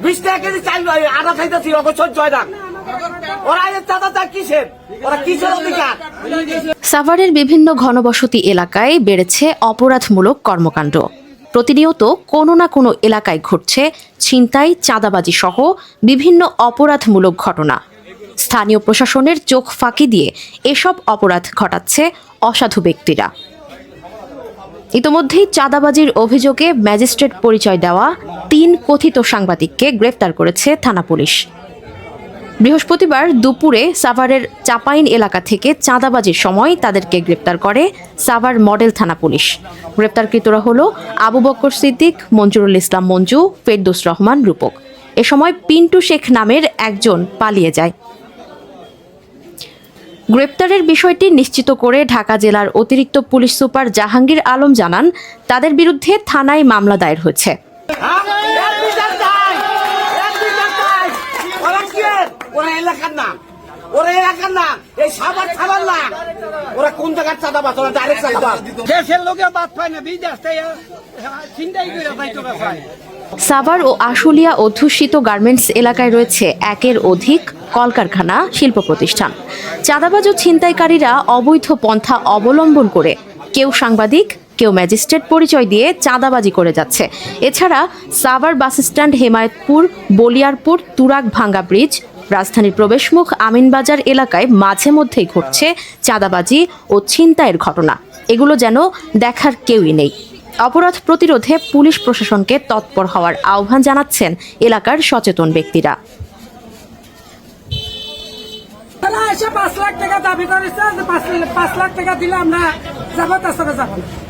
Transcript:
20 টাকা কেজি চাল আটা খাইতেছি অবশ্যই জয় না। ওরা চাঁদা কিসের, ওরা কিসের অধিকার? সাভারের বিভিন্ন ঘনবসতি এলাকায় বেড়েছে অপরাধমূলক কর্মকাণ্ড। প্রতিনিয়ত কোনো না কোনো এলাকায় ঘটছে ছিনতাই, চাঁদাবাজি সহ বিভিন্ন অপরাধমূলক ঘটনা। স্থানীয় প্রশাসনের চোখ ফাঁকি দিয়ে এসব অপরাধ ঘটাচ্ছে অসাধু ব্যক্তিরা। ইতোমধ্যেই চাঁদাবাজির অভিযোগে ম্যাজিস্ট্রেট পরিচয় দেওয়া 3 কথিত সাংবাদিককে গ্রেফতার করেছে থানা পুলিশ। বৃহস্পতিবার দুপুরে সাভারের চাপাইন এলাকা থেকে চাঁদাবাজির সময় তাদেরকে গ্রেপ্তার করে সাভার মডেল থানা পুলিশ। গ্রেপ্তারকৃতরা হল আবু বকর সিদ্দিক, মঞ্জুরুল ইসলাম মঞ্জু, ফেরদৌস রহমান রূপক। এ সময় পিন্টু শেখ নামের একজন পালিয়ে যায়। গ্রেপ্তারের বিষয়টি নিশ্চিত করে ঢাকা জেলার অতিরিক্ত পুলিশ সুপার জাহাঙ্গীর আলম জানান, তাদের বিরুদ্ধে থানায় মামলা দায়ের হয়েছে। ওরা এলাকার না, ওরা এলাকার না, এই সাভার থানার না। ওরা কোন জায়গার চাঁদাবাজ? ওরা ডাইরেক্ট চাঁদাবাজ। দেশের লোকে বাদ পায় না, বিদেশ থেকে চিন্তাই করে যাইতে পারে। সাভার ও আশুলিয়া অধ্যুষিত গার্মেন্টস এলাকায় রয়েছে 1-এর অধিক কলকারখানা, শিল্প প্রতিষ্ঠান। চাঁদাবাজ ও ছিনতাইকারীরা অবৈধ পন্থা অবলম্বন করে কেউ সাংবাদিক, কেউ ম্যাজিস্ট্রেট পরিচয় দিয়ে চাঁদাবাজি করে যাচ্ছে। এছাড়া সাভার বাসস্ট্যান্ড, হেমায়েতপুর, বলিয়ারপুর, তুরাগ ভাঙ্গা ব্রিজ, রাজধানীর প্রবেশমুখ আমিনবাজার এলাকায় মাঝে মধ্যেই ঘটছে চাঁদাবাজি ও ছিনতাইয়ের ঘটনা। এগুলো যেন দেখার কেউই নেই। অপরাধ প্রতিরোধে পুলিশ প্রশাসনকে তৎপর হওয়ার আহ্বান জানাচ্ছেন এলাকার সচেতন ব্যক্তিরা। 5 লাখ টাকা দাবি করেছে, 5 লাখ টাকা দিলে আমরা যাবো, তাছাড়া যাবো না।